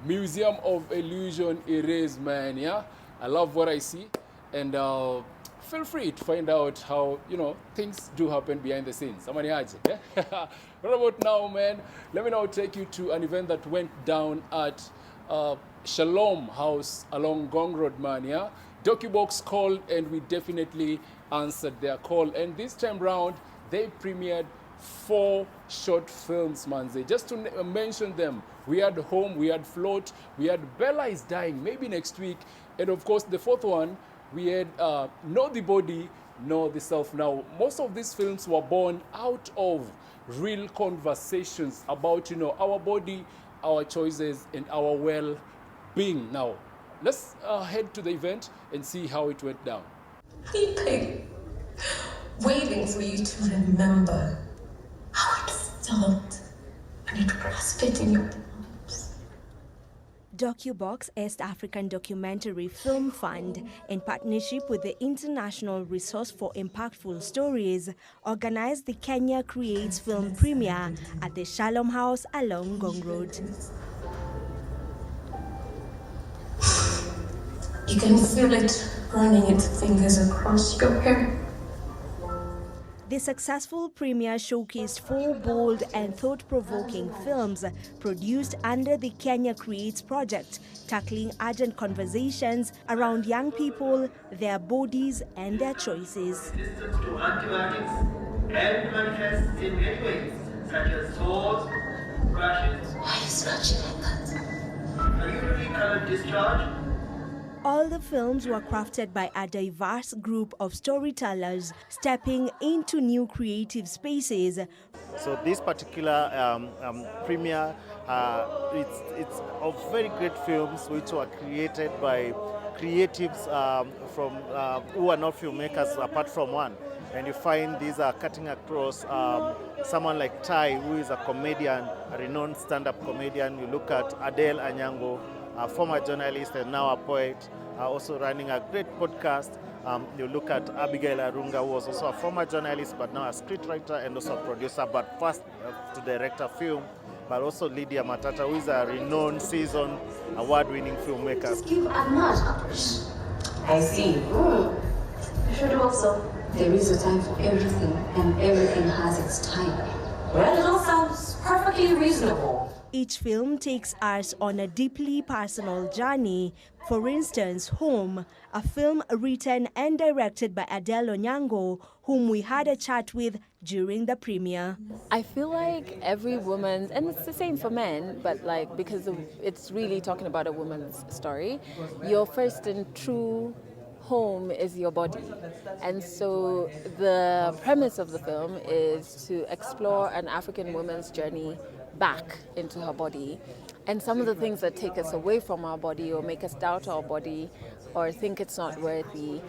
Museum of Illusion it is, man. Yeah, I love what I see, and feel free to find out how, things do happen behind the scenes. Samani aje, yeah? What about now, man? Let me now take you to an event that went down at Shalom House along Ngong Road, man. Yeah, Docubox called, and we definitely answered their call. And this time round, they premiered 4 short films, man. Just to mention them, we had Home, we had Float, we had Bella is Dying, maybe next week, and of course the 4th one, we had Know the Body, Know the Self. Now, most of these films were born out of real conversations about, our body, our choices, and our well-being. Now, let's head to the event and see how it went down. Weeping, waiting for you to remember how it felt when it grasped in your palms. Docubox East African Documentary Film Fund, in partnership with the International Resource for Impactful Stories, organized the Kenya Creates film premiere at the Shalom House along Ngong Road. You can feel it running its fingers across your hair. The successful premiere showcased 4 bold and thought-provoking films produced under the Kenya Creates project, tackling urgent conversations around young people, their bodies, and their choices. Resistance to antibiotics and manifests in many ways, such as sores, rashes. Why are you scratching like that? A urinary colored discharge. All the films were crafted by a diverse group of storytellers, stepping into new creative spaces. So this particular premiere, it's of very great films which were created by creatives from who are not filmmakers apart from one. And you find these are cutting across someone like Tai, who is a comedian, a renowned stand-up comedian. You look at Adelle, Onyango, a former journalist and now a poet, also running a great podcast. You look at Abigail Arunga, who was also a former journalist but now a scriptwriter and also a producer, but first to direct a film. But also Lydia Matata, who is a renowned seasoned award-winning filmmaker. Just give a nudge, a push. I see. You should also. There is a time for everything, and everything has its time. Well, it all sounds perfectly reasonable. Each film takes us on a deeply personal journey. For instance, Home, a film written and directed by Adelle Onyango, whom we had a chat with during the premiere. I feel like every woman, and it's the same for men, but because it's really talking about a woman's story, your first and true home is your body. And so the premise of the film is to explore an African woman's journey back into her body, and some of the things that take us away from our body or make us doubt our body or think it's not worthy.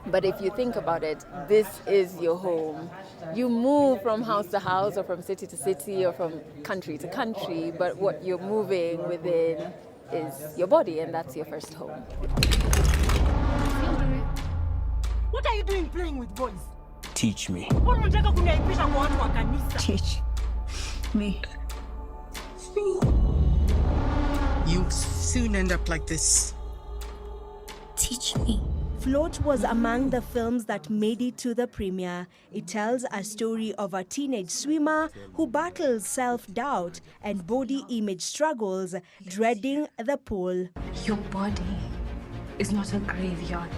But if you think about it, this is your home. You move from house to house or from city to city or from country to country, but what you're moving within is your body, and that's your first home. What are you doing playing with boys? Teach me. Teach me. You'll soon end up like this. Teach me. Float was among the films that made it to the premiere. It tells a story of a teenage swimmer who battles self-doubt and body image struggles, dreading the pool. Your body is not a graveyard.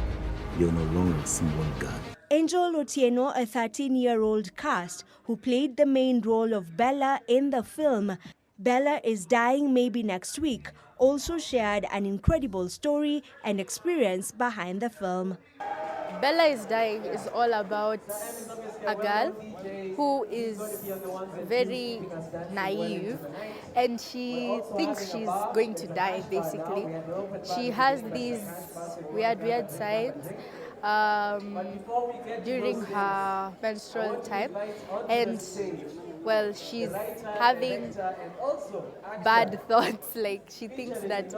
You're no longer someone God. Angel Otieno, a 13-year-old cast who played the main role of Bella in the film Bella is Dying Maybe Next Week, also shared an incredible story and experience behind the film. Bella is Dying is all about a girl who is very naive and she thinks she's going to die, basically. She has these weird signs during her menstrual time, and well, she's having bad thoughts, like she thinks that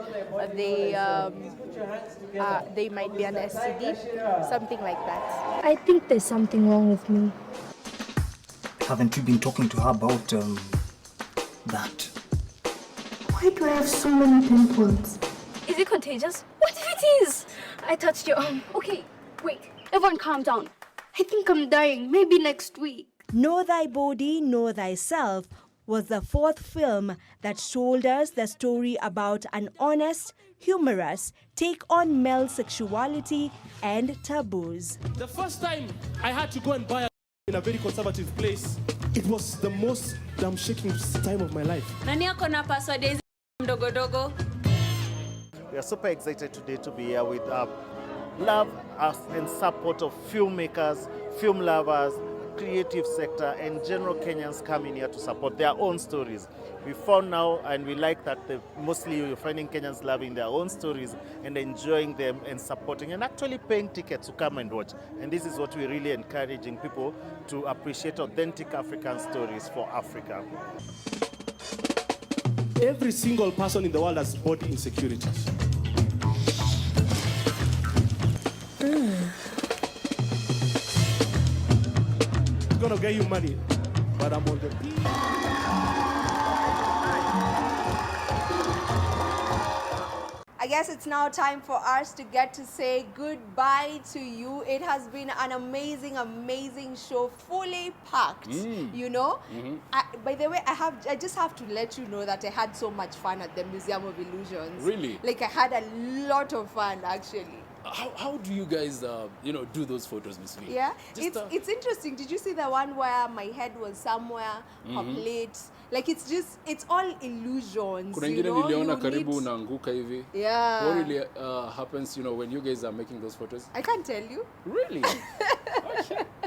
they might be an STD, something like that. I think there's something wrong with me. Haven't you been talking to her about that? Why do I have so many pimples? Is it contagious? What if it is? I touched your arm. Okay, wait. Everyone calm down. I think I'm dying. Maybe next week. Know Thy Body, Know Thyself was the fourth film that told us the story about an honest, humorous take on male sexuality and taboos. The first time I had to go and buy in a very conservative place, it was the most shaking time of my life. Nani ako na password hizi dogo dogo? We are super excited today to be here with love and support of filmmakers, film lovers, creative sector, and general Kenyans coming here to support their own stories. We found now, and we like that mostly you're finding Kenyans loving their own stories and enjoying them and supporting and actually paying tickets to come and watch. And this is what we're really encouraging people to appreciate authentic African stories for Africa. Every single person in the world has body insecurities. It's gonna get you money, but I'm on the I guess it's now time for us to get to say goodbye to you. It has been an amazing, amazing show, fully packed, you know. By the way, I just have to let you know that I had so much fun at the Museum of Illusions. Really? Like I had a lot of fun, actually. How do you guys, do those photos, Miss V? Yeah, it's interesting. Did you see the one where my head was somewhere, a plate? Like it's all illusions. Kuna ingine niliona karibu unaanguka hivi. Yeah. What really happens, when you guys are making those photos? I can't tell you. Really? Okay.